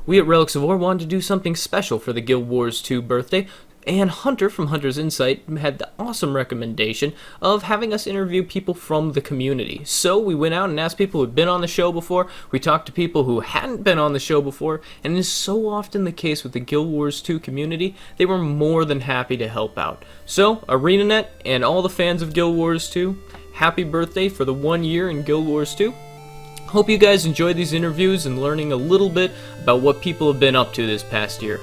We at Relics of Orr wanted to do something special for the Guild Wars 2 birthday, and Hunter from Hunter's Insight had the awesome recommendation of having us interview people from the community. So we went out and asked people who had been on the show before, we talked to people who hadn't been on the show before, and it is so often the case with the Guild Wars 2 community, they were more than happy to help out. So, AreneNet and all the fans of Guild Wars 2, happy birthday for the 1 year in Guild Wars 2. Hope you guys enjoyed these interviews and learning a little bit about what people have been up to this past year.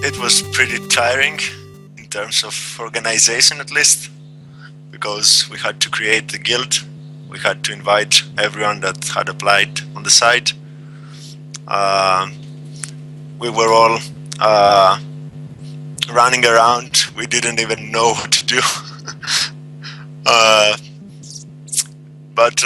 It was pretty tiring in terms of organization, at least, because we had to create the guild. We had to invite everyone that had applied on the site. We were all running around. We didn't even know what to do. But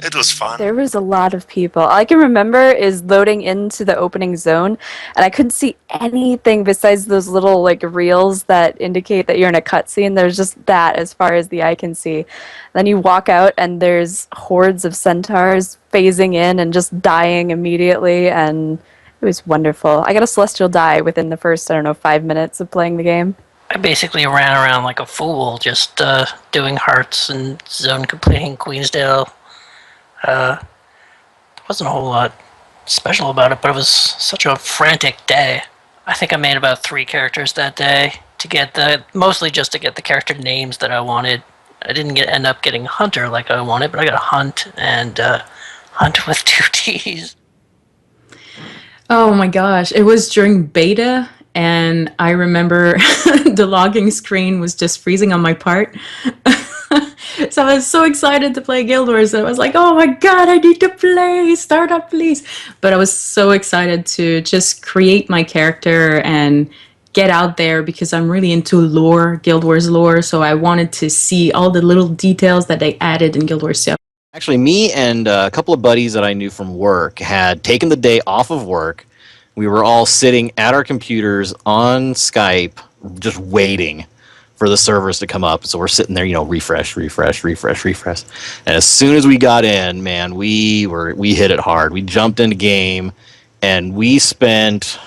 it was fun. There was a lot of people. All I can remember is loading into the opening zone, and I couldn't see anything besides those little reels that indicate that you're in a cutscene. There's just that as far as the eye can see. Then you walk out, and there's hordes of centaurs phasing in and just dying immediately, and it was wonderful. I got a celestial die within the first, 5 minutes of playing the game. I basically ran around like a fool, just doing hearts and zone completing Queensdale. There wasn't a whole lot special about it, but it was such a frantic day. I think I made about 3 characters that day mostly just to get the character names that I wanted. I didn't end up getting Hunter like I wanted, but I got Hunt and Hunt with 2 T's. Oh my gosh, it was during beta, and I remember the logging screen was just freezing on my part. So I was so excited to play Guild Wars, and I was like, oh my god, I need to play, start up please. But I was so excited to just create my character and get out there because I'm really into lore, Guild Wars lore, so I wanted to see all the little details that they added in Guild Wars 2. Actually, me and a couple of buddies that I knew from work had taken the day off of work. We were all sitting at our computers on Skype, just waiting for the servers to come up. So we're sitting there, refresh. And as soon as we got in, man, we hit it hard. We jumped into game, and we spent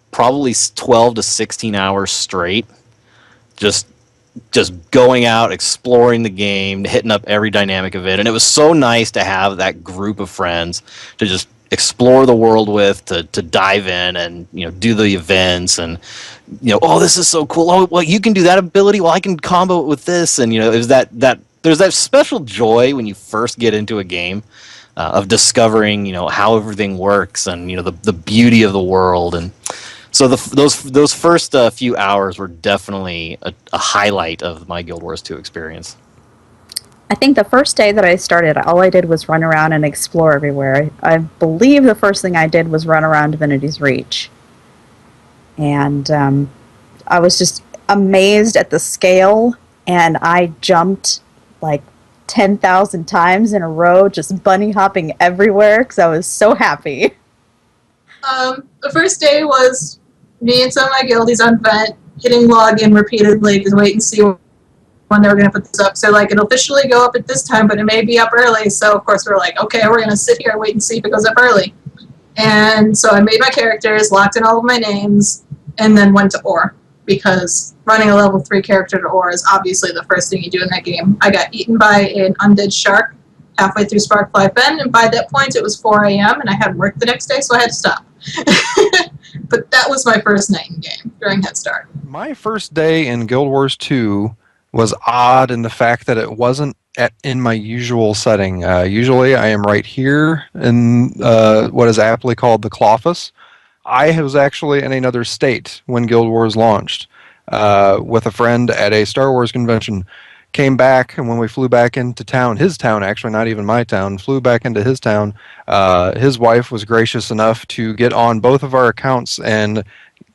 probably 12 to 16 hours straight just going out, exploring the game, hitting up every dynamic of it. And it was so nice to have that group of friends to just explore the world with, to dive in and do the events and oh, this is so cool. Oh, well, you can do that ability. Well, I can combo it with this. And it was that there's that special joy when you first get into a game of discovering how everything works and the beauty of the world. And so those first few hours were definitely a highlight of my Guild Wars 2 experience. I think the first day that I started, all I did was run around and explore everywhere. I believe the first thing I did was run around Divinity's Reach. And I was just amazed at the scale, and I jumped 10,000 times in a row, just bunny hopping everywhere because I was so happy. The first day was me and some of my guildies on Vent, hitting login repeatedly to wait and see when they were going to put this up. So it'll officially go up at this time, but it may be up early. So of course we're like, okay, we're going to sit here and wait and see if it goes up early. And so I made my characters, locked in all of my names, and then went to Orr, because running a level 3 character to Orr is obviously the first thing you do in that game. I got eaten by an undead shark halfway through Sparkfly Bend, and by that point it was 4 a.m. and I had work the next day, so I had to stop. But that was my first night in game during Head Start. My first day in Guild Wars 2 was odd in the fact that it wasn't in my usual setting. Usually I am right here in what is aptly called the Clofus. I was actually in another state when Guild Wars launched with a friend at a Star Wars convention. Came back, and when we flew back into town, his town actually, not even my town, flew back into his town, his wife was gracious enough to get on both of our accounts and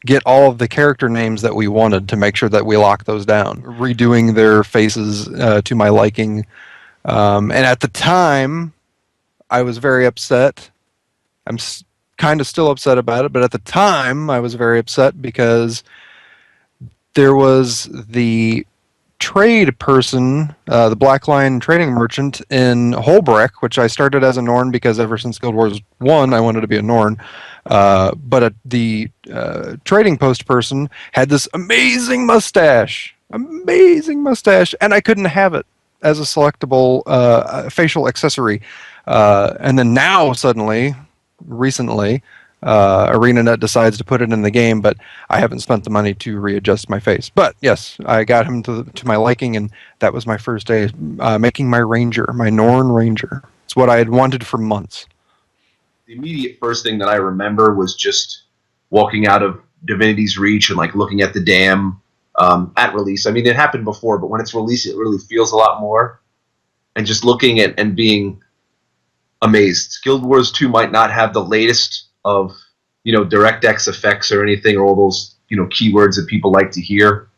get all of the character names that we wanted to make sure that we locked those down, redoing their faces to my liking. And at the time, I was very upset. I'm kind of still upset about it, but at the time I was very upset because there was the trade person, the Black Line trading merchant in Holbreck, which I started as a Norn because ever since Guild Wars 1 I wanted to be a Norn. But the trading post person had this amazing mustache, and I couldn't have it as a selectable facial accessory. And then now suddenly, recently, AreneNet decides to put it in the game, but I haven't spent the money to readjust my face. But yes, I got him to my liking, and that was my first day making my Ranger, my Norn Ranger. It's what I had wanted for months. The immediate first thing that I remember was just walking out of Divinity's Reach and like looking at the dam at release. I mean, it happened before, but when it's released, it really feels a lot more. And just looking at and being amazed. Guild Wars 2 might not have the latest of, DirectX effects or anything, or all those, keywords that people like to hear.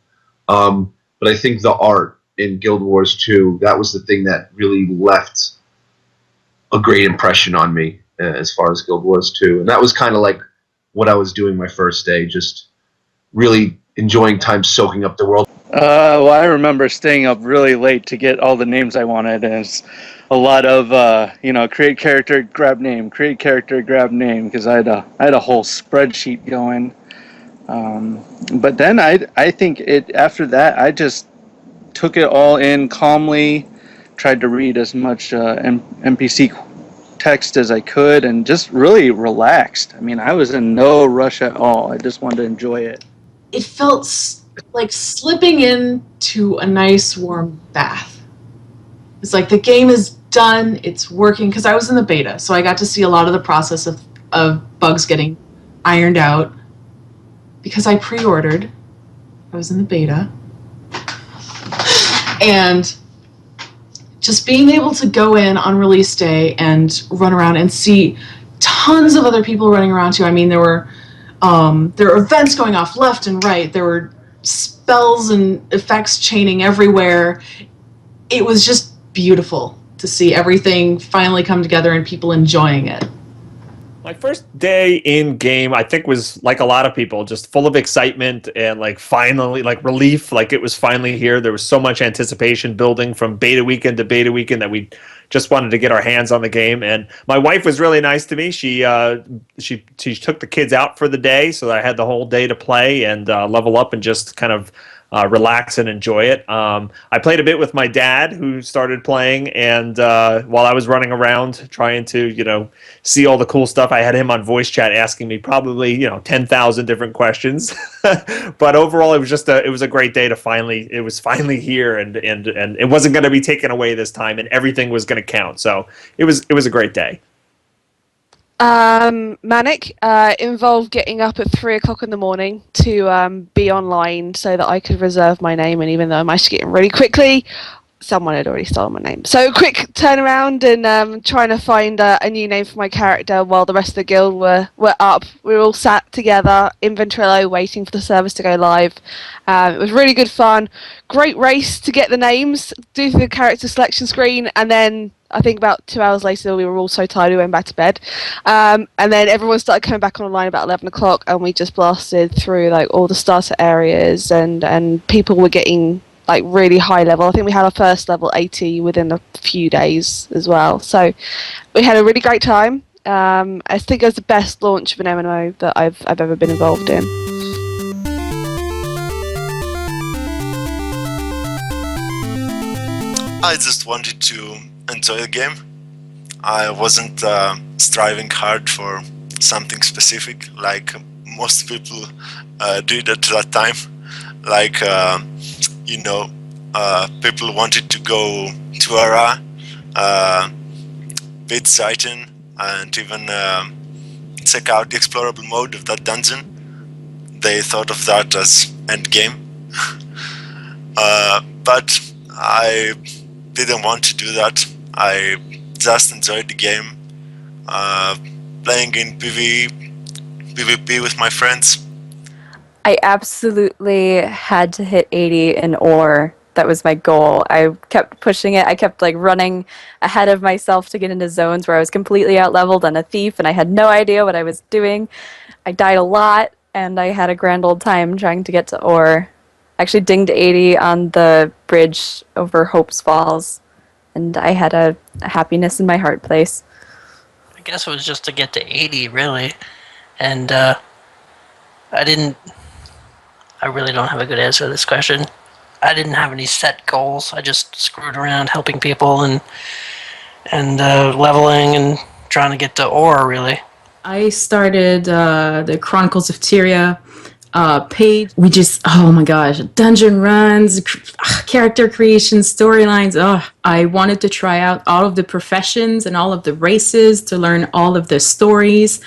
But I think the art in Guild Wars 2, that was the thing that really left a great impression on me as far as Guild Wars 2. And that was kind of like what I was doing my first day, just really enjoying time soaking up the world. Well, I remember staying up really late to get all the names I wanted, and it's a lot of create character, grab name, create character, grab name, because I had a whole spreadsheet going. But then I think after that I just took it all in calmly, tried to read as much NPC text as I could, and just really relaxed. I mean, I was in no rush at all. I just wanted to enjoy it. It felt like slipping into a nice warm bath. It's like the game is done, it's working, because I was in the beta, so I got to see a lot of the process of bugs getting ironed out. Because I pre-ordered, I was in the beta, and just being able to go in on release day and run around and see tons of other people running around too. I mean, there were events going off left and right. There were spells and effects chaining everywhere. It was just beautiful to see everything finally come together and people enjoying it. My first day in game, I think, was like a lot of people, just full of excitement and finally relief, like it was finally here. There was so much anticipation building from beta weekend to beta weekend that we just wanted to get our hands on the game. And my wife was really nice to me. She took the kids out for the day, so that I had the whole day to play and level up and just kind of relax and enjoy it. I played a bit with my dad, who started playing, and while I was running around trying to, see all the cool stuff, I had him on voice chat asking me probably, 10,000 different questions. But overall, it was a great day it was finally here, and it wasn't going to be taken away this time, and everything was going to count. So it was a great day. Manic involved getting up at 3 o'clock in the morning to be online so that I could reserve my name, and even though I managed to get in really quickly, someone had already stolen my name. So quick turnaround and trying to find a new name for my character while the rest of the guild were up. We were all sat together in Ventrilo waiting for the service to go live. It was really good fun. Great race to get the names, do the character selection screen, and then I think about 2 hours later we were all so tired we went back to bed. And then everyone started coming back online about 11 o'clock, and we just blasted through all the starter areas, and people were getting really high level. I think we had our first level 80 within a few days as well. So we had a really great time. I think it was the best launch of an MMO that I've ever been involved in. I just wanted to enjoy the game. I wasn't striving hard for something specific like most people did at that time. People wanted to go to Ara, beat Titan, and even check out the explorable mode of that dungeon. They thought of that as endgame. But I didn't want to do that. I just enjoyed the game, playing in PvP with my friends. I absolutely had to hit 80 in Orr. that was my goal. I kept pushing it. I kept like running ahead of myself to get into zones where I was completely out leveled and a thief and I had no idea what I was doing. I died a lot and I had a grand old time trying to get to Orr. Actually dinged 80 on the bridge over Hope's Falls, and I had a happiness in my heart place. I guess it was just to get to 80, really. And I really don't have a good answer to this question. I didn't have any set goals. I just screwed around helping people and leveling and trying to get to Orr, really. I started the Chronicles of Tyria page. We just, oh my gosh, dungeon runs, character creation, storylines. I wanted to try out all of the professions and all of the races to learn all of the stories.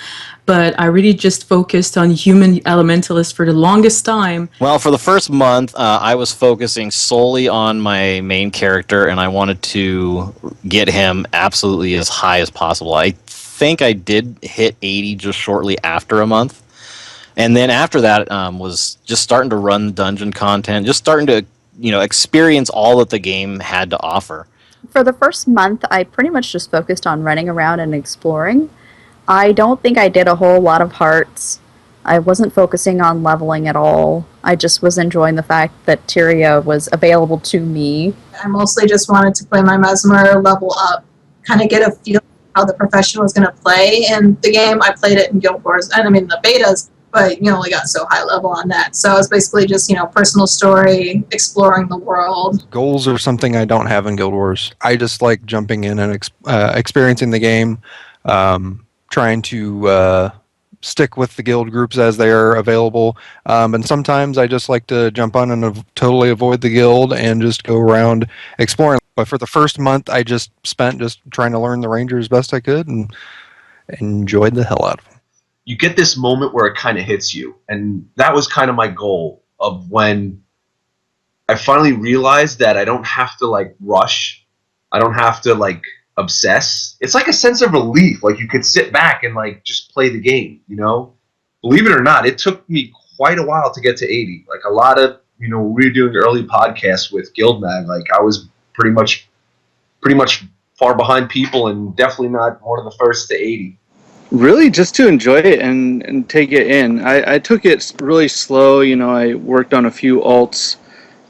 But I really just focused on human elementalists for the longest time. Well, for the first month, I was focusing solely on my main character, and I wanted to get him absolutely as high as possible. I think I did hit 80 just shortly after a month. And then after that was just starting to run dungeon content, just starting to, experience all that the game had to offer. For the first month, I pretty much just focused on running around and exploring. I don't think I did a whole lot of hearts. I wasn't focusing on leveling at all. I just was enjoying the fact that Tyria was available to me. I mostly just wanted to play my Mesmer, level up, kind of get a feel of how the profession was going to play in the game. I played it in Guild Wars, and I mean the betas, but you only got so high level on that. So it's basically just, personal story, exploring the world. Goals are something I don't have in Guild Wars. I just like jumping in and experiencing the game, trying to stick with the guild groups as they are available. And sometimes I just like to jump on and totally avoid the guild and just go around exploring. But for the first month, I just spent just trying to learn the Ranger as best I could and enjoyed the hell out of them. You get this moment where it kind of hits you. And that was kind of my goal of when I finally realized that I don't have to, rush. I don't have to, obsess. It's like a sense of relief. Like, you could sit back and, just play the game, Believe it or not, it took me quite a while to get to 80. A lot of, we were doing early podcasts with Guildmag. I was pretty much far behind people and definitely not one of the first to 80. Really, just to enjoy it and take it in. I took it really slow. I worked on a few alts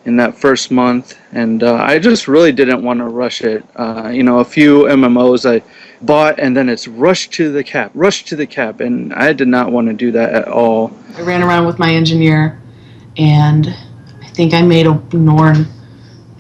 in that first month, and I just really didn't want to rush it. A few MMOs I bought, and then it's rush to the cap, and I did not want to do that at all. I ran around with my engineer, and I think I made a Norn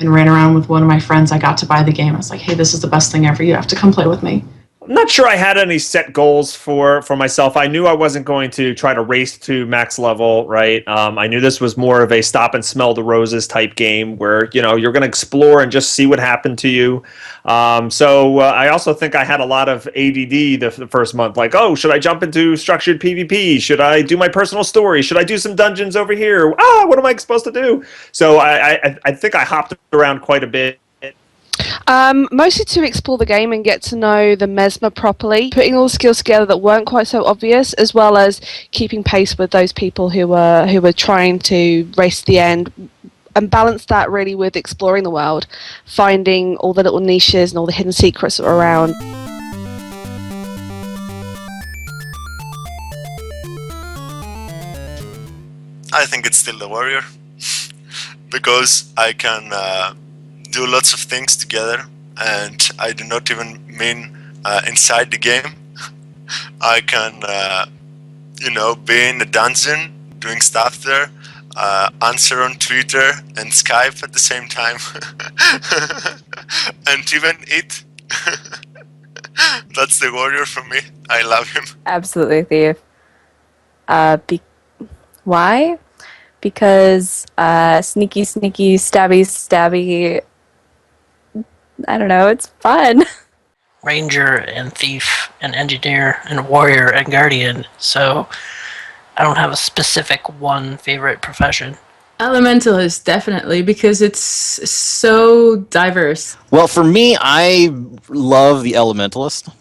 and ran around with one of my friends. I got to buy the game. I was like, hey, this is the best thing ever. You have to come play with me. I'm not sure I had any set goals for myself. I knew I wasn't going to try to race to max level, right? I knew this was more of a stop and smell the roses type game where, you're going to explore and just see what happened to you. So I also think I had a lot of ADD the first month. Should I jump into structured PvP? Should I do my personal story? Should I do some dungeons over here? What am I supposed to do? So I think I hopped around quite a bit. Mostly to explore the game and get to know the Mesmer properly, putting all the skills together that weren't quite so obvious, as well as keeping pace with those people who were trying to race to the end, and balance that really with exploring the world, finding all the little niches and all the hidden secrets that were around. I think it's still the warrior because I can do lots of things together, and I do not even mean inside the game. I can, be in a dungeon doing stuff there, answer on Twitter and Skype at the same time, and even eat. That's the warrior for me. I love him. Absolutely, Thief. Why? Because sneaky, stabby. I don't know, it's fun. Ranger and thief and engineer and warrior and guardian. So I don't have a specific one favorite profession. Elementalist, definitely, because it's so diverse. Well, for me, I love the Elementalist.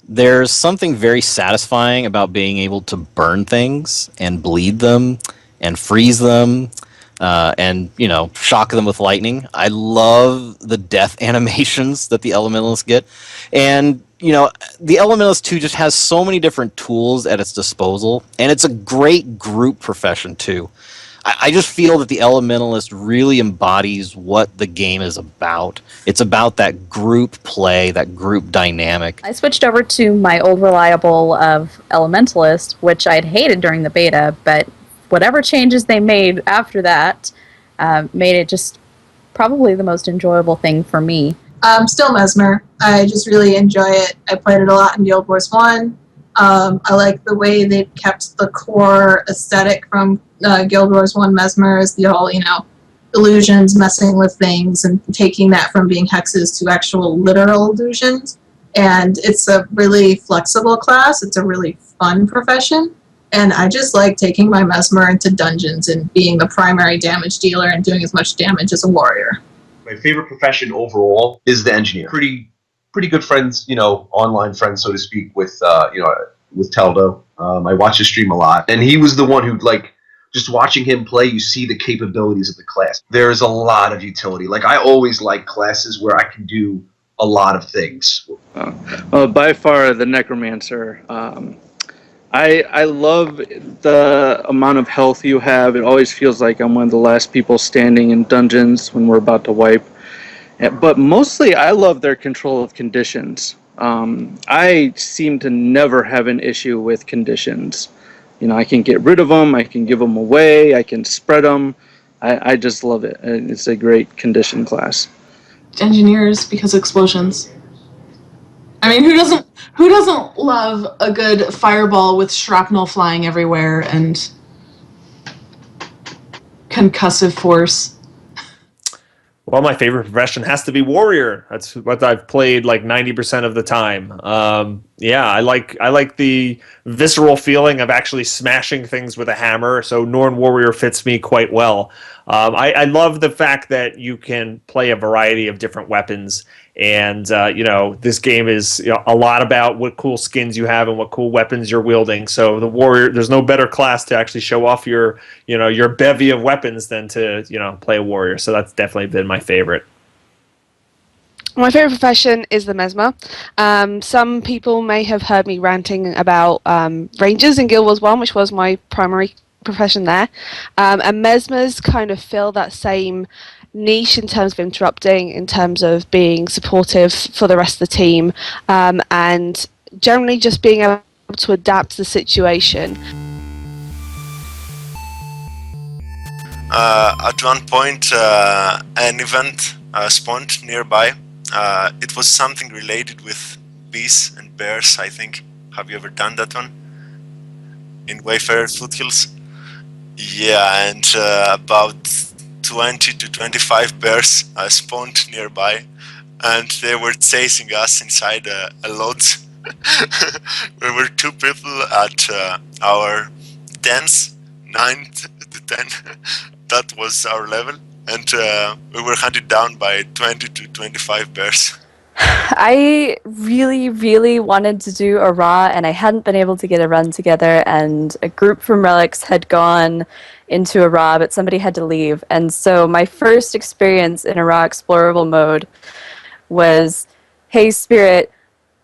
There's something very satisfying about being able to burn things and bleed them and freeze them. and shock them with lightning. I love the death animations that the elementalists get, and the elementalist too just has so many different tools at its disposal, and it's a great group profession too. I just feel that the elementalist really embodies what the game is about. It's about that group play, that group dynamic. I switched over to my old reliable of Elementalist, which I'd hated during the beta, but whatever changes they made after that made it just probably the most enjoyable thing for me. Still Mesmer. I just really enjoy it. I played it a lot in Guild Wars 1. I like the way they kept the core aesthetic from Guild Wars 1 Mesmer, as the whole, illusions, messing with things, and taking that from being hexes to actual literal illusions. And it's a really flexible class. It's a really fun profession. And I just like taking my Mesmer into dungeons and being the primary damage dealer and doing as much damage as a warrior. My favorite profession overall is the engineer. Pretty good friends, online friends, so to speak, with with Teldo. I watch his stream a lot, and he was the one who, just watching him play, you see the capabilities of the class. There's a lot of utility. I always like classes where I can do a lot of things. Well, by far the Necromancer. I love the amount of health you have. It always feels like I'm one of the last people standing in dungeons when we're about to wipe. But mostly I love their control of conditions. I seem to never have an issue with conditions. I can get rid of them, I can give them away, I can spread them. I just love it. It's a great condition class. Engineers, because explosions. I mean, who doesn't love a good fireball with shrapnel flying everywhere and concussive force? Well, my favorite profession has to be warrior. That's what I've played 90% of the time. I like the visceral feeling of actually smashing things with a hammer. So Norn warrior fits me quite well. I love the fact that you can play a variety of different weapons, and this game is a lot about what cool skins you have and what cool weapons you're wielding. So the warrior, there's no better class to actually show off your bevy of weapons than to play a warrior. So that's definitely been my favorite. My favourite profession is the Mesmer. Some people may have heard me ranting about Rangers in Guild Wars 1, which was my primary profession there. And Mesmers kind of fill that same niche in terms of interrupting, in terms of being supportive for the rest of the team, and generally just being able to adapt to the situation. At one point, an event spawned nearby. It was something related with bees and bears, I think. Have you ever done that one? In Wayfarer Foothills? Yeah, and about 20 to 25 bears spawned nearby, and they were chasing us inside a lodge. We were two people at our 10s, 9 to 10. That was our level, and we were hunted down by 20 to 25 bears. I really, really wanted to do a Raw, and I hadn't been able to get a run together, and a group from Relics had gone into a Raw, but somebody had to leave. And so my first experience in a Raw explorable mode was, hey, Spirit,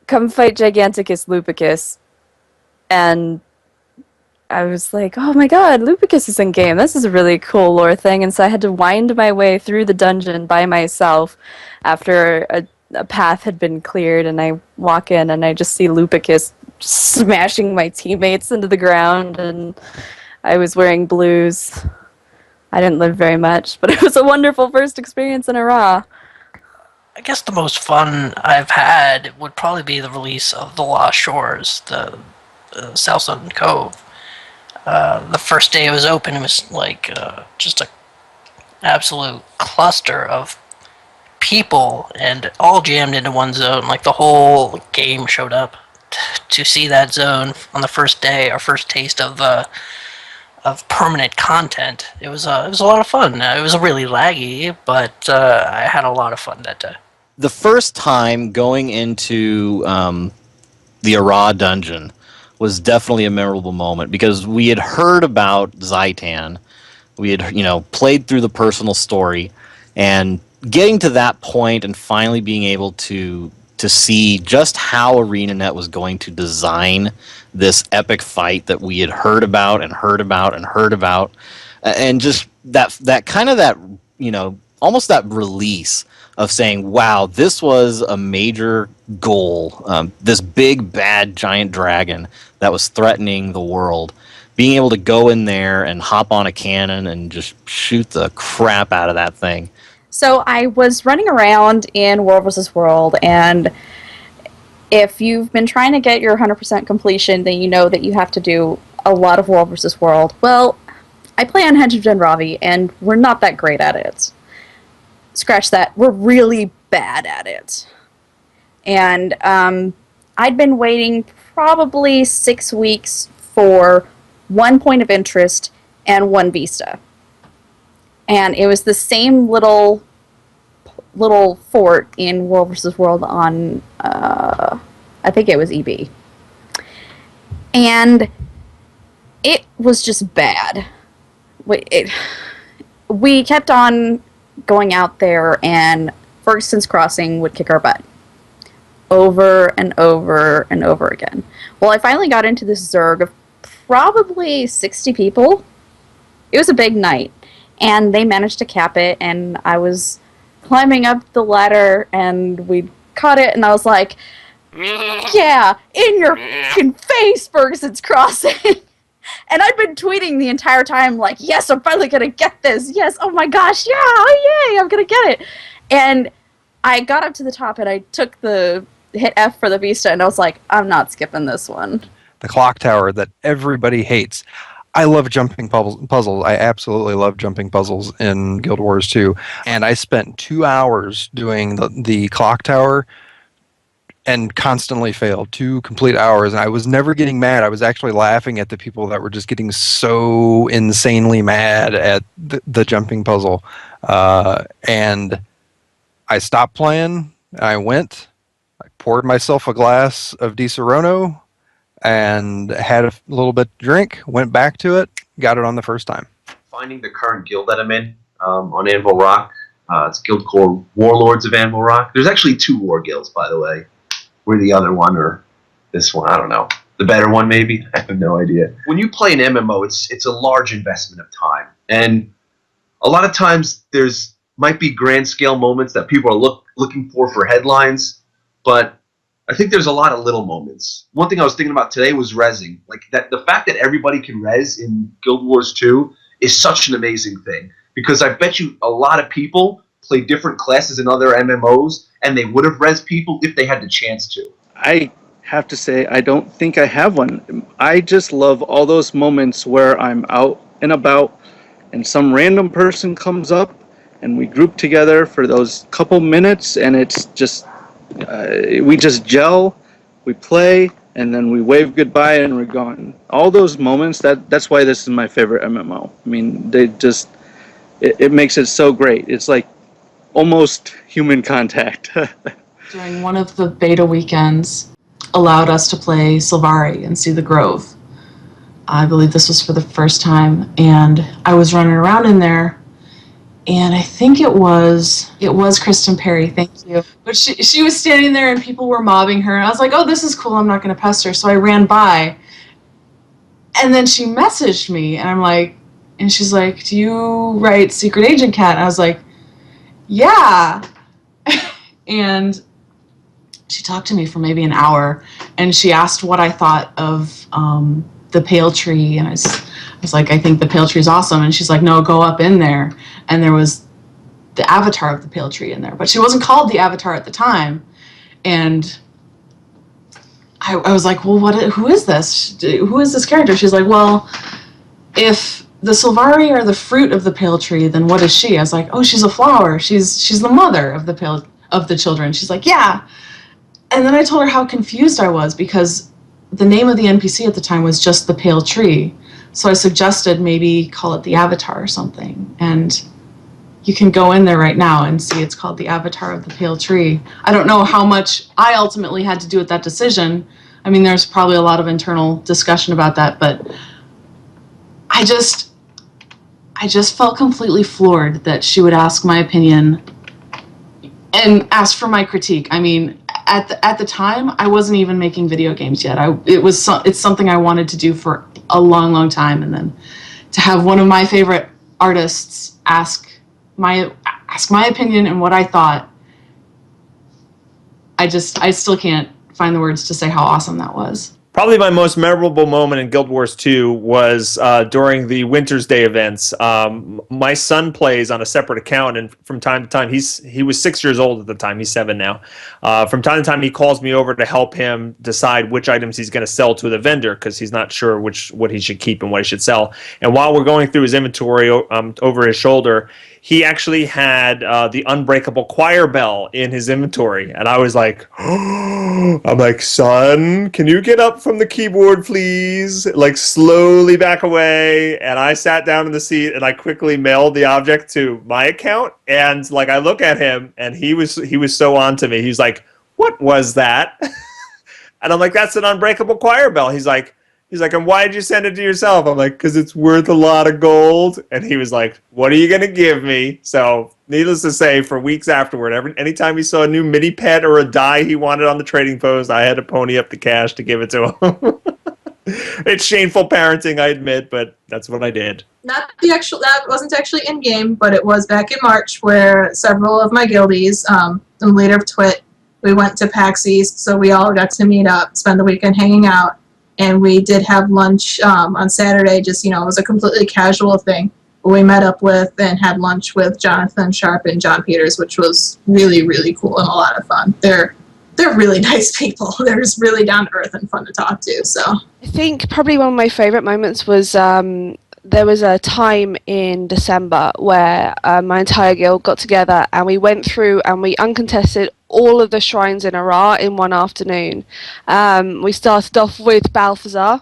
come fight Giganticus Lupicus. And I was like, oh my god, Lupicus is in game. This is a really cool lore thing. And so I had to wind my way through the dungeon by myself after a path had been cleared, and I walk in and I just see Lupicus smashing my teammates into the ground, and I was wearing blues. I didn't live very much, but it was a wonderful first experience in a Raw. I guess the most fun I've had would probably be the release of The Lost Shores, the South Southern Cove. The first day it was open, it was just a absolute cluster of people, and all jammed into one zone. The whole game showed up to see that zone on the first day, our first taste of permanent content. It was a lot of fun. It was really laggy, but I had a lot of fun that day. The first time going into the Ara dungeon was definitely a memorable moment, because we had heard about Zaitan. We had, played through the personal story, and getting to that point and finally being able to see just how AreneNet was going to design this epic fight that we had heard about and heard about and heard about, and just that kind of that, almost that release of saying, wow, this was a major goal, this big bad giant dragon that was threatening the world. Being able to go in there and hop on a cannon and just shoot the crap out of that thing. So I was running around in World vs. World, and if you've been trying to get your 100% completion, then you know that you have to do a lot of World vs. World. Well, I play on Hedge of Ravi, and we're not that great at it. Scratch that. We're really bad at it. And I'd been waiting probably 6 weeks for 1 point of interest and 1 vista. And it was the same little fort in World vs. World on, I think it was EB. And it was just bad. We kept on going out there, and Ferguson's Crossing would kick our butt. Over and over and over again. Well, I finally got into this Zerg of probably 60 people. It was a big night. And they managed to cap it, and I was climbing up the ladder, and we caught it, and I was like, yeah, in your fucking face, Ferguson's Crossing. And I'd been tweeting the entire time, like, yes, I'm finally going to get this. Yes, oh my gosh, yeah, oh yay, I'm going to get it. And I got up to the top, and I took the hit F for the Vista, and I was like, I'm not skipping this one. The clock tower that everybody hates. I love jumping puzzles. I absolutely love jumping puzzles in Guild Wars 2. And I spent 2 hours doing the clock tower and constantly failed. 2 complete hours. And I was never getting mad. I was actually laughing at the people that were just getting so insanely mad at the jumping puzzle. And I stopped playing. I went. I poured myself a glass of Di Serono and had a little bit to drink, went back to it, got it on the first time. Finding the current guild that I'm in on Anvil Rock. It's a guild called Warlords of Anvil Rock. There's actually 2 war guilds, by the way. We're the other one, or this one, I don't know. The better one, maybe? I have no idea. When you play an MMO, it's a large investment of time. And a lot of times there's might be grand scale moments that people are looking for headlines, but I think there's a lot of little moments. One thing I was thinking about today was rezzing. Like that, the fact that everybody can res in Guild Wars 2 is such an amazing thing, because I bet you a lot of people play different classes in other MMOs, and they would have res people if they had the chance to. I have to say, I don't think I have one. I just love all those moments where I'm out and about, and some random person comes up, and we group together for those couple minutes, and it's just... we just gel, we play, and then we wave goodbye and we're gone. All those moments, that's why this is my favorite MMO. I mean, they just, it makes it so great. It's like almost human contact. During one of the beta weekends, allowed us to play Sylvari and see the Grove. I believe this was for the first time, and I was running around in there. And I think it was Kristen Perry, thank you. But she was standing there and people were mobbing her. And I was like, oh, this is cool, I'm not going to pester. So I ran by. And then she messaged me, and I'm like, and she's like, do you write Secret Agent Cat? And I was like, yeah. And she talked to me for maybe an hour, and she asked what I thought of the Pale Tree, and I was like, I think the Pale Tree is awesome. And she's like, no, go up in there. And there was the avatar of the Pale Tree in there, but she wasn't called the avatar at the time. And I was like, well, who is this? Who is this character? She's like, well, if the Sylvari are the fruit of the Pale Tree, then what is she? I was like, oh, she's a flower. She's the mother of the children. She's like, yeah. And then I told her how confused I was, because the name of the NPC at the time was just the Pale Tree. So I suggested maybe call it the Avatar or something. And you can go in there right now and see it's called the Avatar of the Pale Tree. I don't know how much I ultimately had to do with that decision. I mean, there's probably a lot of internal discussion about that, but I I just felt completely floored that she would ask my opinion and ask for my critique. I mean, at the time, I wasn't even making video games yet. It's something I wanted to do for a long, long time, and then to have one of my favorite artists ask my opinion and what I thought, I still can't find the words to say how awesome that was. Probably my most memorable moment in Guild Wars 2 was during the Winter's Day events. My son plays on a separate account, and from time to time, he was 6 years old at the time. He's 7 now. From time to time, he calls me over to help him decide which items he's going to sell to the vendor because he's not sure what he should keep and what he should sell. And while we're going through his inventory over his shoulder, he actually had the Unbreakable Choir Bell in his inventory. And I was like, I'm like, son, can you get up from the keyboard, please? Like, slowly back away. And I sat down in the seat and I quickly mailed the object to my account. And like, I look at him and he was so on to me. He's like, what was that? And I'm like, that's an Unbreakable Choir Bell. He's like, and why did you send it to yourself? I'm like, because it's worth a lot of gold. And he was like, what are you going to give me? So needless to say, for weeks afterward, anytime he saw a new mini pet or a die he wanted on the trading post, I had to pony up the cash to give it to him. It's shameful parenting, I admit, but that's what I did. Not the actual, that wasn't actually in game, but it was back in March where several of my guildies, the leader of Twit, we went to PAX East, so we all got to meet up, spend the weekend hanging out. And we did have lunch on Saturday, just, it was a completely casual thing. We met up with and had lunch with Jonathan Sharp and John Peters, which was really, really cool and a lot of fun. They're really nice people. They're just really down to earth and fun to talk to. So I think probably one of my favourite moments was there was a time in December where my entire guild got together and we went through and we uncontested all of the shrines in Orr in one afternoon. We started off with Balthazar,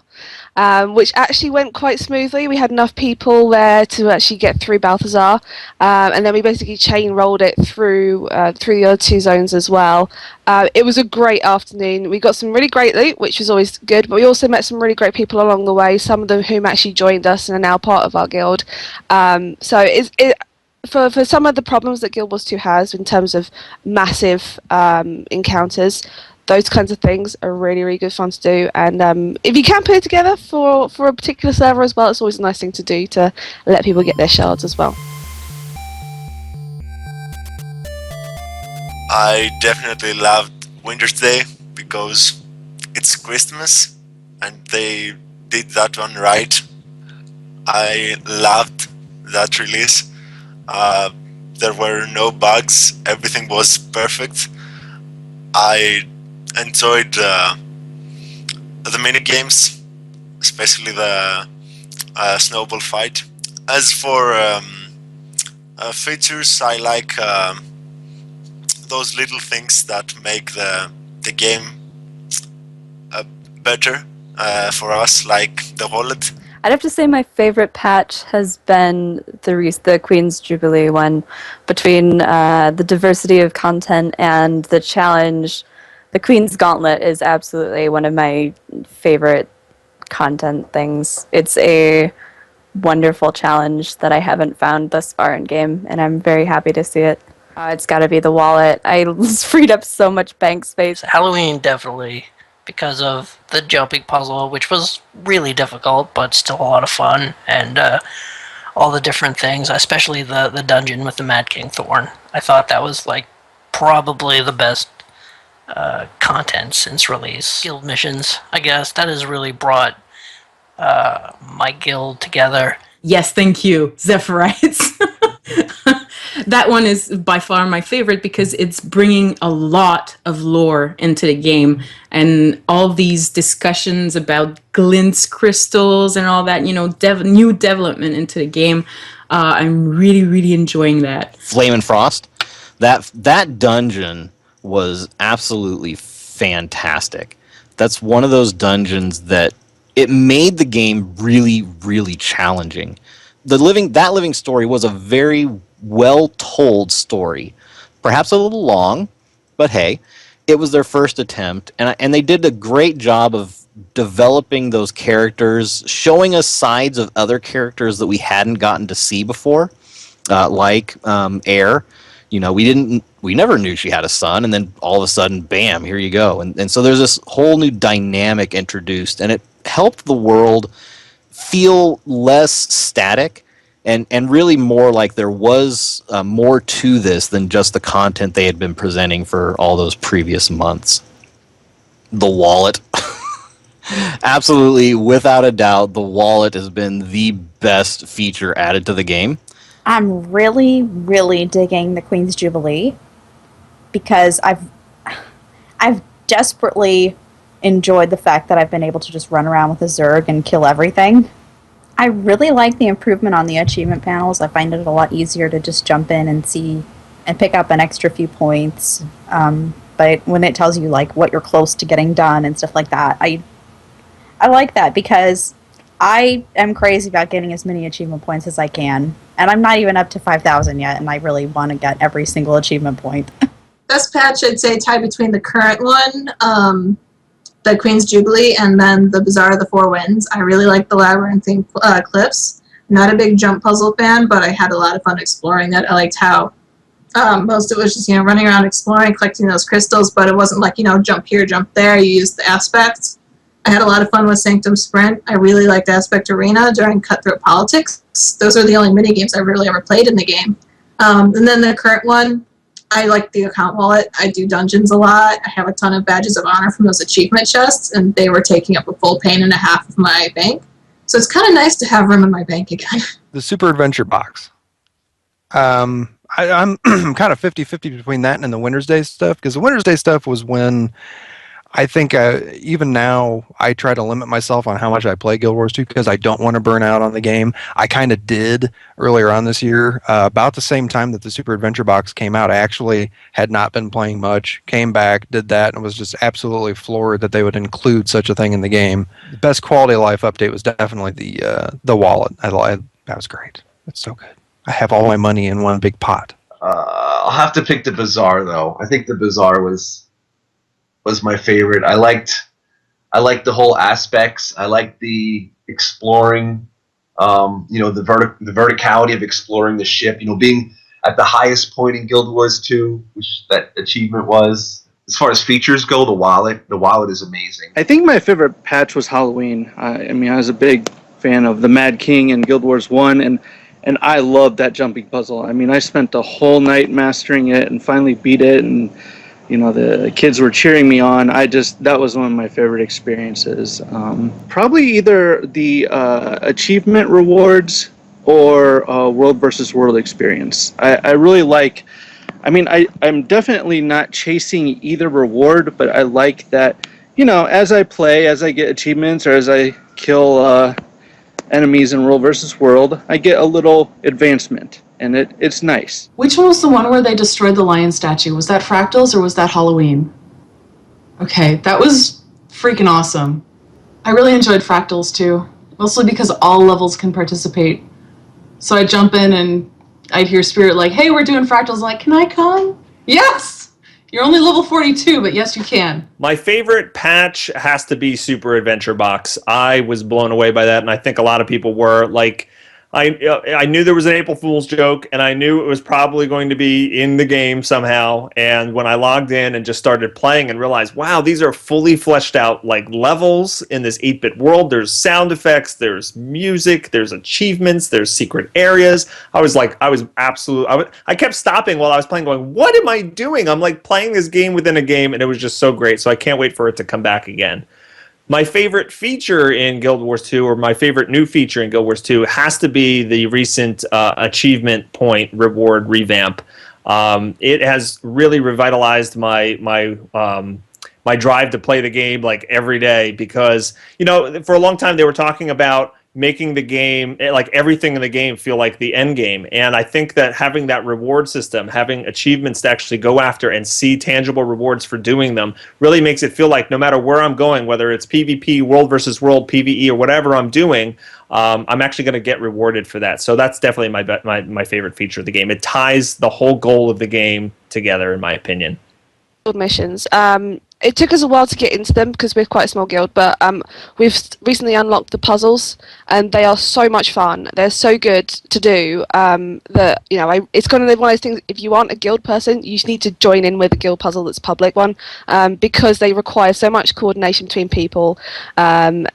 which actually went quite smoothly. We had enough people there to actually get through Balthazar, and then we basically chain rolled it through the other two zones as well. It was a great afternoon. We got some really great loot, which was always good, but we also met some really great people along the way, some of them whom actually joined us and are now part of our guild. So for some of the problems that Guild Wars 2 has in terms of massive encounters, those kinds of things are really, really good fun to do. And if you can put it together for a particular server as well, it's always a nice thing to do to let people get their shards as well. I definitely loved Winter's Day because it's Christmas and they did that one right. I loved that release. There were no bugs, everything was perfect. I enjoyed the mini games, especially the snowball fight. As for features, I like those little things that make the game better for us, like the wallet. I'd have to say my favorite patch has been the Queen's Jubilee one. Between the diversity of content and the challenge, the Queen's Gauntlet is absolutely one of my favorite content things. It's a wonderful challenge that I haven't found thus far in game, and I'm very happy to see it. It's got to be the wallet. I freed up so much bank space. Halloween, definitely, because of the jumping puzzle, which was really difficult, but still a lot of fun, and all the different things, especially the dungeon with the Mad King Thorn. I thought that was like probably the best content since release. Guild missions, I guess, that has really brought my guild together. Yes, thank you, Zephyrite. That one is by far my favorite because it's bringing a lot of lore into the game, and all these discussions about Glint's crystals and all that, new development into the game. I'm really, really enjoying that. Flame and Frost, that dungeon was absolutely fantastic. That's one of those dungeons that it made the game really, really challenging. That living story was a very well-told story. Perhaps a little long, but hey, it was their first attempt, and they did a great job of developing those characters, showing us sides of other characters that we hadn't gotten to see before, like Air. We never knew she had a son, and then all of a sudden, bam, here you go. And so there's this whole new dynamic introduced, and it helped the world feel less static and really more like there was more to this than just the content they had been presenting for all those previous months. The wallet. Absolutely, without a doubt, the wallet has been the best feature added to the game. I'm really, really digging the Queen's Jubilee because I've desperately enjoyed the fact that I've been able to just run around with a Zerg and kill everything. I really like the improvement on the achievement panels. I find it a lot easier to just jump in and see and pick up an extra few points. But when it tells you like what you're close to getting done and stuff like that, I like that because I am crazy about getting as many achievement points as I can. And I'm not even up to 5,000 yet, and I really want to get every single achievement point. Best patch, I'd say, tied between the current one, the Queen's Jubilee, and then the Bazaar of the Four Winds. I really like the labyrinthine cliffs. Not a big jump puzzle fan, but I had a lot of fun exploring that. I liked how most of it was just, running around exploring, collecting those crystals, but it wasn't like, jump here, jump there. You used the aspects. I had a lot of fun with Sanctum Sprint. I really liked Aspect Arena during Cutthroat Politics. Those are the only mini games I really ever played in the game. And then the current one, I like the account wallet. I do dungeons a lot. I have a ton of badges of honor from those achievement chests, and they were taking up a full pane and a half of my bank. So it's kind of nice to have room in my bank again. The Super Adventure Box. I'm kind of 50-50 between that and the Winter's Day stuff, because the Winter's Day stuff was when I think even now I try to limit myself on how much I play Guild Wars 2 because I don't want to burn out on the game. I kind of did earlier on this year. About the same time that the Super Adventure Box came out, I actually had not been playing much, came back, did that, and was just absolutely floored that they would include such a thing in the game. The best quality of life update was definitely the wallet. That was great. It's so good. I have all my money in one big pot. I'll have to pick the Bazaar, though. I think the Bazaar was my favorite. I liked the whole aspects. I liked the exploring, the verticality of exploring the ship. Being at the highest point in Guild Wars 2, which that achievement was. As far as features go, the wallet is amazing. I think my favorite patch was Halloween. I was a big fan of the Mad King in Guild Wars 1, and I loved that jumping puzzle. I spent the whole night mastering it and finally beat it, and the kids were cheering me on. That was one of my favorite experiences. Probably either the achievement rewards or World versus World experience. I really like, I'm definitely not chasing either reward, but I like that, as I play, as I get achievements or as I kill enemies in World versus World, I get a little advancement. And it's nice. Which one was the one where they destroyed the lion statue? Was that Fractals or was that Halloween? Okay, that was freaking awesome. I really enjoyed Fractals too, mostly because all levels can participate. So I'd jump in and I'd hear Spirit like, hey, we're doing Fractals. I'm like, can I come? Yes! You're only level 42, but yes, you can. My favorite patch has to be Super Adventure Box. I was blown away by that, and I think a lot of people were. I knew there was an April Fool's joke, and I knew it was probably going to be in the game somehow. And when I logged in and just started playing and realized, wow, these are fully fleshed out levels in this 8-bit world. There's sound effects, there's music, there's achievements, there's secret areas. I kept stopping while I was playing, going, what am I doing? I'm playing this game within a game, and it was just so great. So I can't wait for it to come back again. My favorite feature in Guild Wars 2, or my favorite new feature in Guild Wars 2, has to be the recent achievement point reward revamp. It has really revitalized my drive to play the game every day because, for a long time they were talking about making the game, everything in the game, feel like the end game. And I think that having that reward system, having achievements to actually go after and see tangible rewards for doing them, really makes it feel like no matter where I'm going, whether it's PvP, World versus World, PvE, or whatever I'm doing, I'm actually going to get rewarded for that. So that's definitely my favorite feature of the game. It ties the whole goal of the game together, in my opinion. missions. It took us a while to get into them because we're quite a small guild, but we've recently unlocked the puzzles, and they are so much fun. They're so good to do that it's kind of one of those things. If you aren't a guild person, you just need to join in with a guild puzzle that's public one, because they require so much coordination between people. And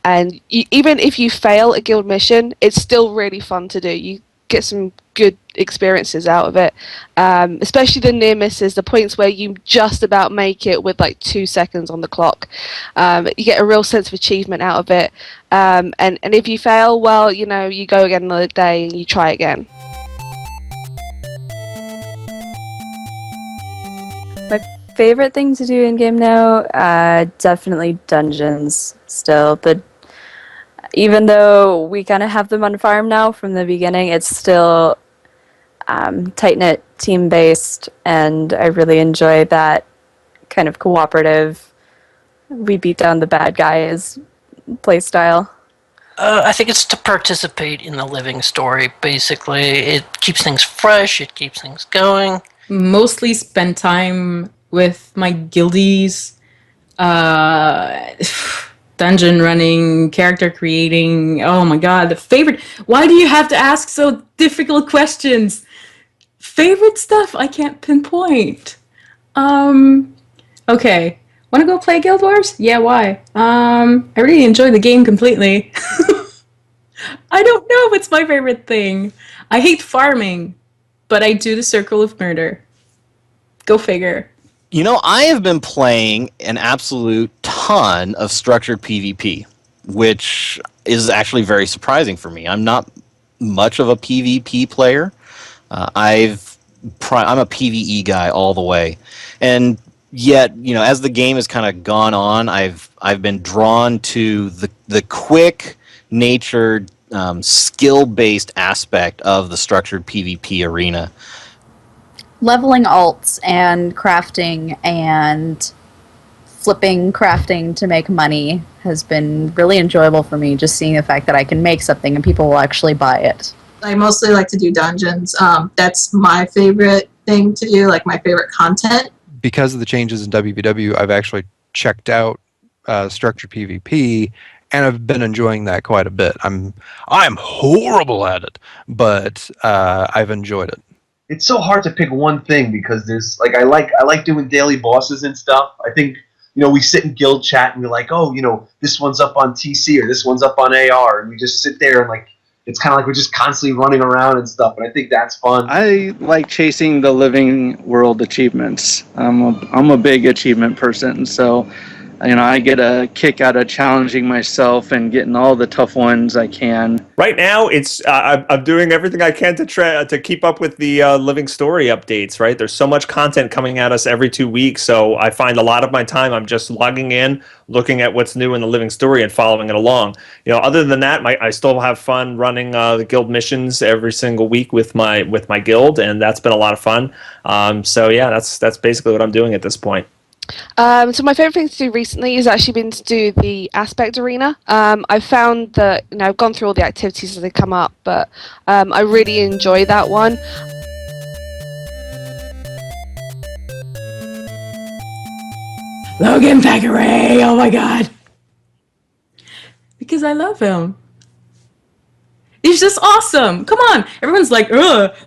even if you fail a guild mission, it's still really fun to do. You get some good experiences out of it, especially the near misses, the points where you just about make it with like 2 seconds on the clock. You get a real sense of achievement out of it, and if you fail, well, you go again another day and you try again. My favorite thing to do in game now, definitely dungeons. Still, even though we kind of have them on farm now from the beginning, it's still tight-knit, team-based, and I really enjoy that kind of cooperative, we beat down the bad guys play style. I think it's to participate in the living story, basically. It keeps things fresh, it keeps things going. Mostly spend time with my guildies, dungeon running, character creating. Oh my god, the favorite. Why do you have to ask so difficult questions? Favorite stuff I can't pinpoint. Okay. Want to go play Guild Wars? Yeah, why? I really enjoy the game completely. I don't know what's my favorite thing. I hate farming, but I do the Circle of Murder. Go figure. I have been playing an absolute ton of structured PvP, which is actually very surprising for me. I'm not much of a PvP player. I'm a PvE guy all the way, and yet, as the game has kind of gone on, I've been drawn to the quick natured, skill-based aspect of the structured PvP arena. Leveling alts and crafting and flipping crafting to make money has been really enjoyable for me, just seeing the fact that I can make something and people will actually buy it. I mostly like to do dungeons. That's my favorite thing to do, like my favorite content. Because of the changes in WVW, I've actually checked out structured PvP, and I've been enjoying that quite a bit. I'm horrible at it, but I've enjoyed it. It's so hard to pick one thing because there's I like doing daily bosses and stuff. I think we sit in guild chat and we're like, oh, this one's up on TC or this one's up on AR, and we just sit there and it's kind of like we're just constantly running around and stuff. And I think that's fun. I like chasing the living world achievements. I'm a big achievement person, so I get a kick out of challenging myself and getting all the tough ones I can. Right now, it's I'm doing everything I can to try to keep up with the living story updates. Right, there's so much content coming at us every 2 weeks, so I find a lot of my time I'm just logging in, looking at what's new in the living story, and following it along. Other than that, I still have fun running the guild missions every single week with my guild, and that's been a lot of fun. So yeah, that's basically what I'm doing at this point. So my favourite thing to do recently has actually been to do the Aspect Arena. I've found that I've gone through all the activities as they come up, but I really enjoy that one. Logan Thackeray! Oh my god! Because I love him. He's just awesome! Come on! Everyone's like,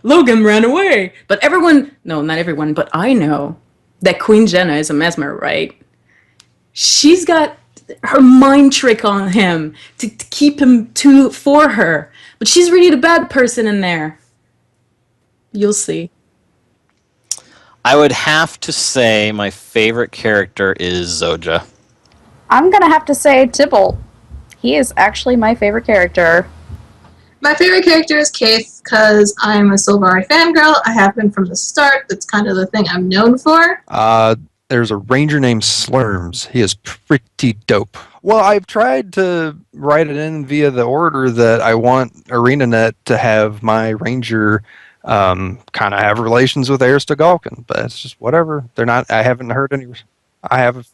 Logan ran away! But no, not everyone, but I know that Queen Jenna is a mesmer, right? She's got her mind trick on him to keep him for her. But she's really the bad person in there. You'll see. I would have to say my favorite character is Zoja. I'm going to have to say Tybalt. He is actually my favorite character. My favorite character is Keith because I'm a Silvari fangirl. I have been from the start. That's kind of the thing I'm known for. There's a ranger named Slurms. He is pretty dope. Well, I've tried to write it in via the order that I want AreneNet to have my ranger kind of have relations with Aristogalkin, but it's just whatever. They're not. I haven't heard any. I haven't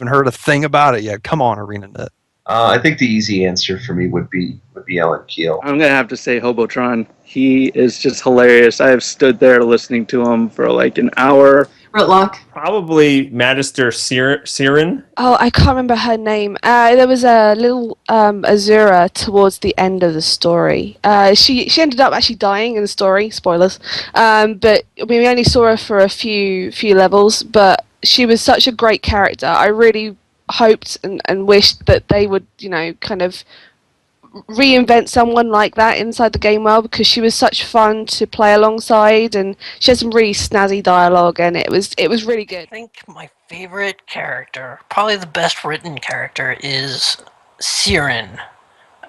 heard a thing about it yet. Come on, AreneNet. I think the easy answer for me would be Ellen Keel. I'm gonna have to say Hobotron. He is just hilarious. I have stood there listening to him for like an hour. Fritlock. Probably Magister Siren. Oh, I can't remember her name. There was a little Azura towards the end of the story. She ended up actually dying in the story. Spoilers. But we only saw her for a few levels. But she was such a great character. I really hoped and wished that they would, kind of reinvent someone like that inside the game world, because she was such fun to play alongside, and she had some really snazzy dialogue, and it was really I good. think my favorite character, probably the best written character, is Siren,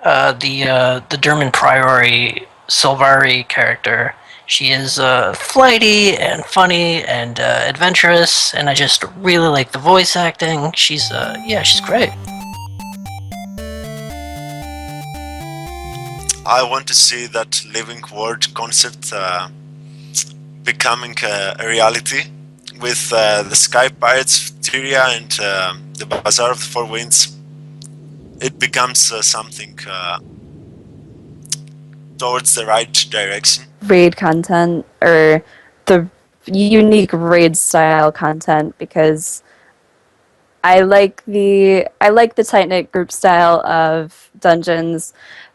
the German Priori Silvari character. She is flighty and funny and adventurous, and I just really like the voice acting. She's great. I want to see that living world concept becoming a reality with the Sky Pirates of Tyria and the Bazaar of the Four Winds. It becomes something towards the right direction. Raid content, or the unique raid style content, because I like the tight knit group style of dungeons,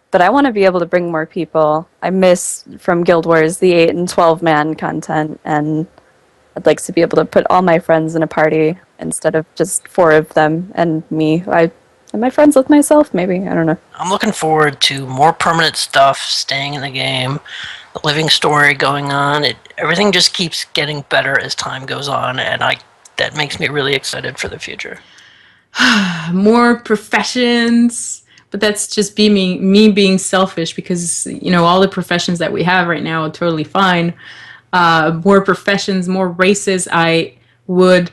but I want to be able to bring more people. I miss from Guild Wars the 8 and 12 man content, and I'd like to be able to put all my friends in a party instead of just 4 of them and me. Am I friends with myself? Maybe, I don't know. I'm looking forward to more permanent stuff staying in the game, the living story going on. Everything just keeps getting better as time goes on, and that makes me really excited for the future. More professions, but that's just me being selfish, because all the professions that we have right now are totally fine. More professions, more races. I would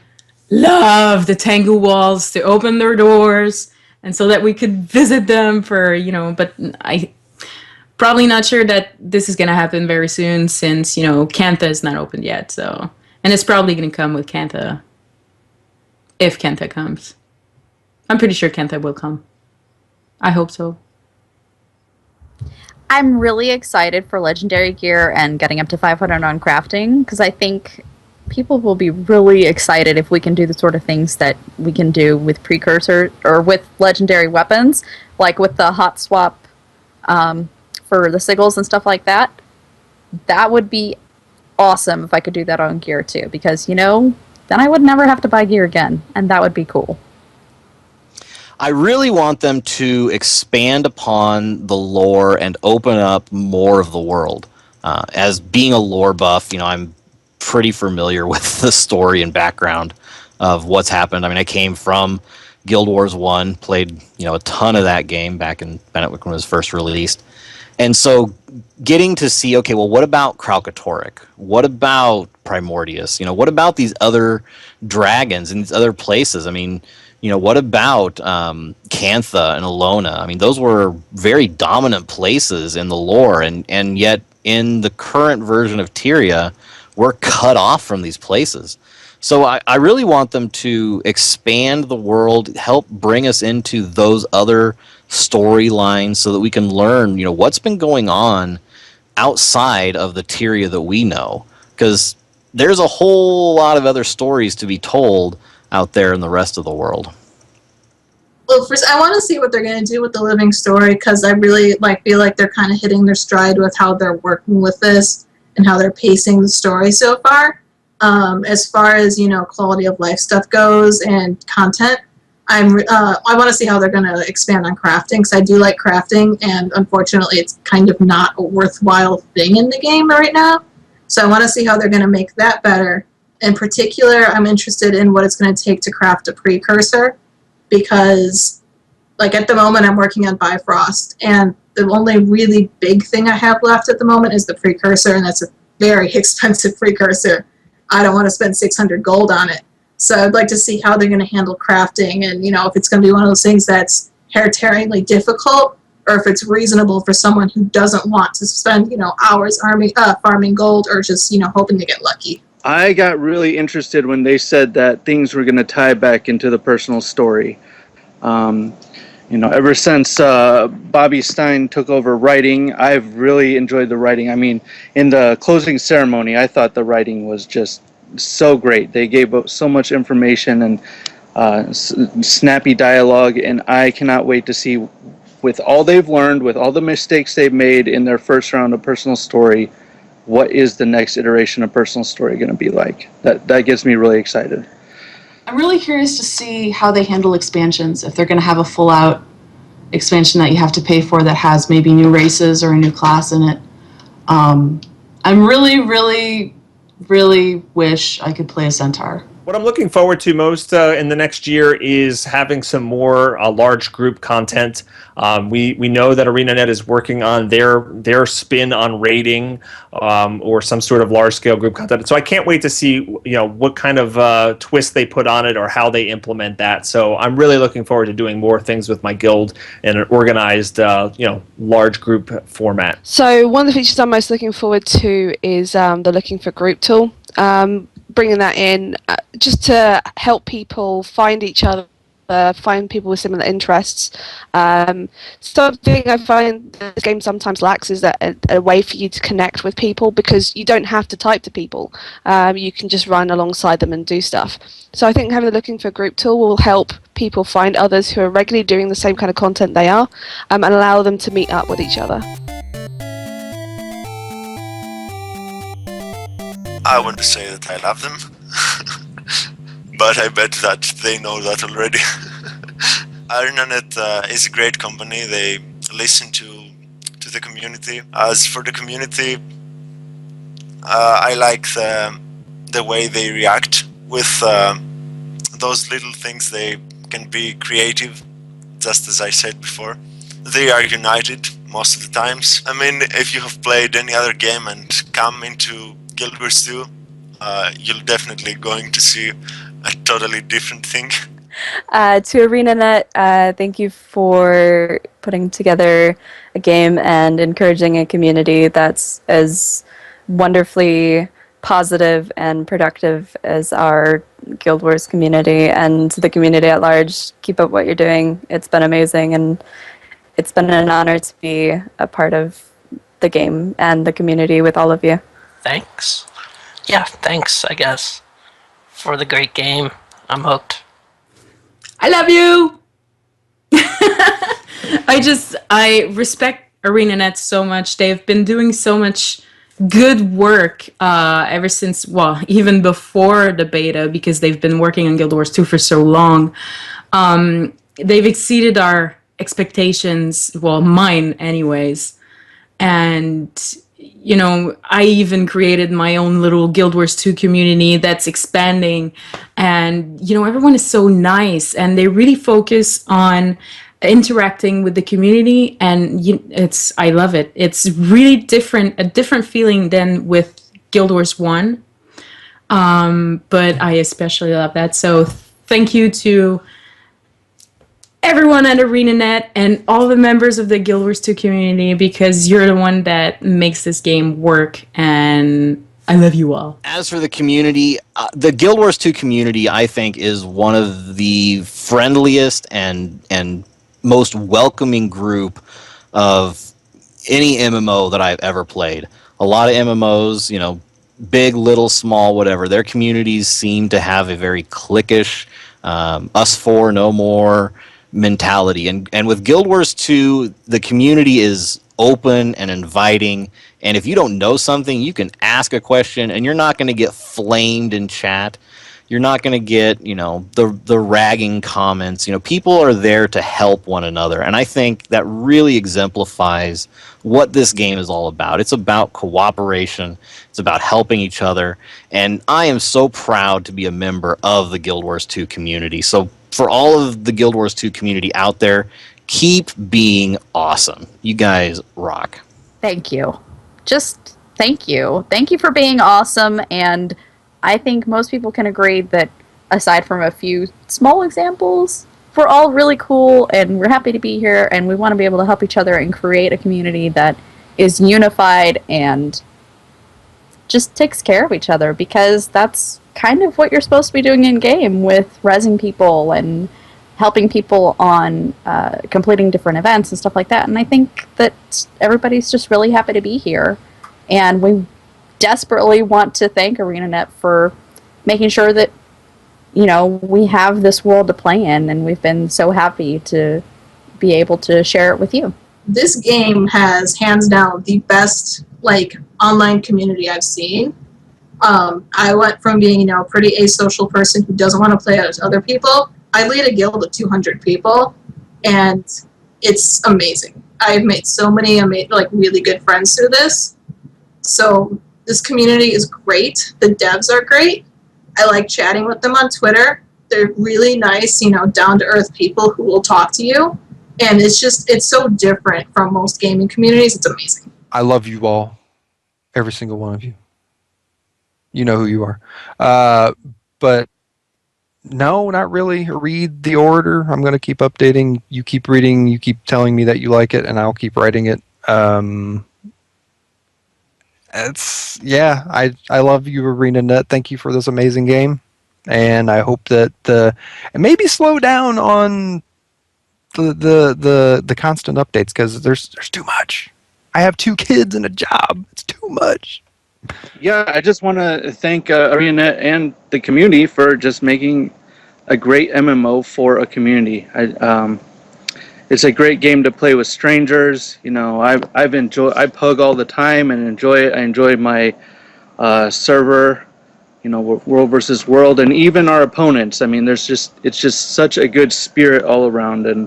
love the Tengu walls to open their doors, and so that we could visit them for, but I probably not sure that this is going to happen very soon, since, Kantha is not opened yet. So, and it's probably going to come with Kantha, if Kantha comes. I'm pretty sure Kantha will come. I hope so. I'm really excited for legendary gear and getting up to 500 on crafting, because I think people will be really excited if we can do the sort of things that we can do with precursor or with legendary weapons, like with the hot swap for the sigils and stuff like that. That would be awesome if I could do that on gear too, because then I would never have to buy gear again, and that would be cool. I really want them to expand upon the lore and open up more of the world. As being a lore buff, I'm pretty familiar with the story and background of what's happened. I mean, I came from Guild Wars 1, played a ton of that game back in Bennett when it was first released. And so getting to see, okay, well, what about Kralkatorrik? What about Primordius? What about these other dragons and these other places? I mean, what about Kantha and Alona? I mean, those were very dominant places in the lore, and yet in the current version of Tyria, we're cut off from these places. So I really want them to expand the world, help bring us into those other storylines so that we can learn, what's been going on outside of the Tyria that we know. Because there's a whole lot of other stories to be told out there in the rest of the world. Well, first, I want to see what they're going to do with the living story, because I really feel like they're kind of hitting their stride with how they're working with this and how they're pacing the story so far. As far as quality of life stuff goes and content, I want to see how they're going to expand on crafting, because I do like crafting, and unfortunately, it's kind of not a worthwhile thing in the game right now. So I want to see how they're going to make that better. In particular, I'm interested in what it's going to take to craft a precursor, because at the moment I'm working on Bifrost, and the only really big thing I have left at the moment is the precursor, and that's a very expensive precursor. I don't want to spend 600 gold on it. So I'd like to see how they're going to handle crafting, and if it's going to be one of those things that's hair-tearingly difficult, or if it's reasonable for someone who doesn't want to spend hours farming gold, or just hoping to get lucky. I got really interested when they said that things were going to tie back into the personal story. Ever since Bobby Stein took over writing, I've really enjoyed the writing. I mean, in the closing ceremony, I thought the writing was just so great. They gave out so much information and snappy dialogue, and I cannot wait to see, with all they've learned, with all the mistakes they've made in their first round of Personal Story, what is the next iteration of Personal Story going to be like? That gets me really excited. I'm really curious to see how they handle expansions, if they're going to have a full-out expansion that you have to pay for that has maybe new races or a new class in it. I'm really wish I could play a centaur. What I'm looking forward to most in the next year is having some more large group content. We know that AreneNet is working on their spin on raiding or some sort of large scale group content. So I can't wait to see what kind of twist they put on it or how they implement that. So I'm really looking forward to doing more things with my guild in an organized large group format. So one of the features I'm most looking forward to is the looking for group tool. Bringing that in just to help people find each other, find people with similar interests. Something I find this game sometimes lacks is a way for you to connect with people, because you don't have to type to people. You can just run alongside them and do stuff. So I think having the looking for group tool will help people find others who are regularly doing the same kind of content they are, and allow them to meet up with each other. I want to say that I love them, but I bet that they know that already. AreneNet is a great company. They listen to the community. As for the community, I like the way they react with those little things. They can be creative, just as I said before. They are united most of the times. I mean, if you have played any other game and come into Guild Wars 2, you're definitely going to see a totally different thing. To AreneNet, thank you for putting together a game and encouraging a community that's as wonderfully positive and productive as our Guild Wars community, and the community at large. Keep up what you're doing. It's been amazing, and it's been an honor to be a part of the game and the community with all of you. Thanks. Yeah, thanks, I guess, for the great game. I'm hooked. I love you! I respect AreneNet so much. They've been doing so much good work ever since, well, even before the beta, because they've been working on Guild Wars 2 for so long. They've exceeded our expectations, well, mine anyways. And I even created my own little Guild Wars 2 community that's expanding, and everyone is so nice, and they really focus on interacting with the community, and I love it. It's really a different feeling than with Guild Wars 1, but I especially love that. So thank you to everyone at AreneNet and all the members of the Guild Wars 2 community, because you're the one that makes this game work, and I love you all. As for the community, the Guild Wars 2 community, I think, is one of the friendliest and most welcoming group of any MMO that I've ever played. A lot of MMOs, big, little, small, whatever, their communities seem to have a very cliquish, us four, no more mentality. And with Guild Wars 2, the community is open and inviting, and if you don't know something, you can ask a question, and you're not going to get flamed in chat. You're not going to get, the ragging comments. People are there to help one another, and I think that really exemplifies what this game is all about. It's about cooperation. It's about helping each other, and I am so proud to be a member of the Guild Wars 2 community. So for all of the Guild Wars 2 community out there, keep being awesome. You guys rock. Thank you. Just thank you. Thank you for being awesome, and I think most people can agree that aside from a few small examples, we're all really cool, and we're happy to be here, and we want to be able to help each other and create a community that is unified and just takes care of each other, because that's kind of what you're supposed to be doing in game with rezzing people and helping people on completing different events and stuff like that. And I think that everybody's just really happy to be here, and we desperately want to thank AreneNet for making sure that, we have this world to play in, and we've been so happy to be able to share it with you. This game has hands down the best online community I've seen. I went from being a pretty asocial person who doesn't want to play as other people. I lead a guild of 200 people, and it's amazing. I've made so many really good friends through this. So this community is great. The devs are great. I like chatting with them on Twitter. They're really nice, down to earth people who will talk to you. And it's so different from most gaming communities. It's amazing. I love you all, every single one of you. You know who you are. But no, not really. Read the order. I'm going to keep updating. You keep reading. You keep telling me that you like it, and I'll keep writing it. I love you, AreneNet. Thank you for this amazing game, and I hope that and maybe slow down on the constant updates, because there's too much. I have 2 kids and a job. It's too much. Yeah, I just want to thank AreneNet and the community for just making a great MMO for a community. It's a great game to play with strangers. I pug all the time and enjoy it. I enjoy my server, world versus world, and even our opponents. I mean, it's just such a good spirit all around, and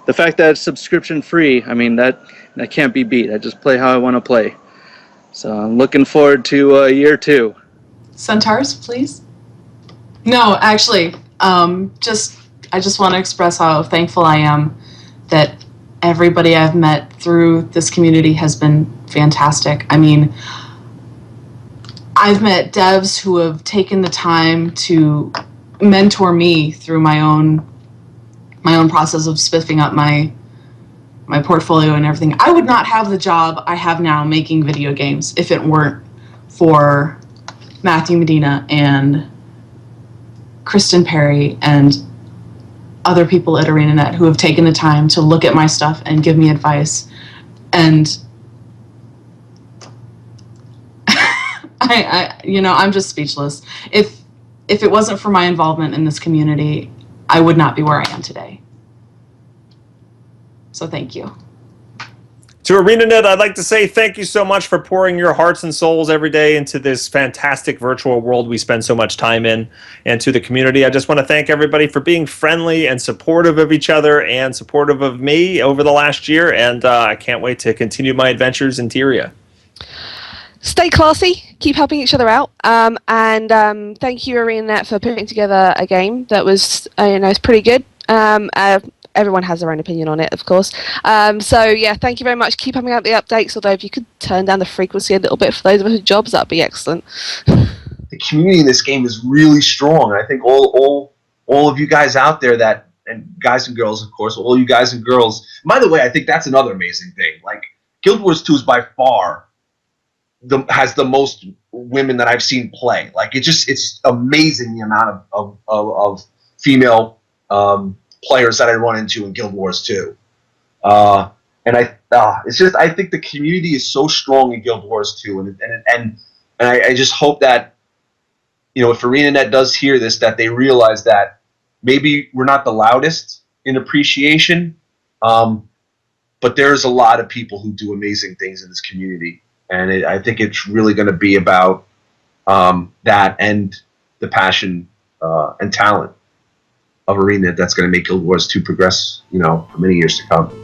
the fact that it's subscription free, I mean, that can't be beat. I just play how I want to play. So I'm looking forward to year 2. Centaurs, please. No, actually, I just want to express how thankful I am that everybody I've met through this community has been fantastic. I mean, I've met devs who have taken the time to mentor me through my own process of spiffing up my portfolio and everything. I would not have the job I have now making video games if it weren't for Matthew Medina and Kristen Perry and other people at AreneNet who have taken the time to look at my stuff and give me advice. And I'm just speechless. If it wasn't for my involvement in this community, I would not be where I am today. So thank you. To AreneNet, I'd like to say thank you so much for pouring your hearts and souls every day into this fantastic virtual world we spend so much time in. And to the community, I just want to thank everybody for being friendly and supportive of each other and supportive of me over the last year. And I can't wait to continue my adventures in Tyria. Stay classy, keep helping each other out, and thank you, AreneNet, for putting together a game that was, it's pretty good. Everyone has their own opinion on it, of course. So yeah, thank you very much. Keep having out the updates, although if you could turn down the frequency a little bit for those of us with jobs, that'd be excellent. The community in this game is really strong. I think all of you guys out there and guys and girls, of course, all you guys and girls. By the way, I think that's another amazing thing. Like, Guild Wars 2 is by far has the most women that I've seen play. Like, it's amazing the amount of female players that I run into in Guild Wars 2. And I think the community is so strong in Guild Wars 2, and I just hope that, if AreneNet does hear this, that they realize that maybe we're not the loudest in appreciation, but there's a lot of people who do amazing things in this community. And I think it's really going to be about that and the passion and talent of AreneNet that's going to make Guild Wars 2 progress, for many years to come.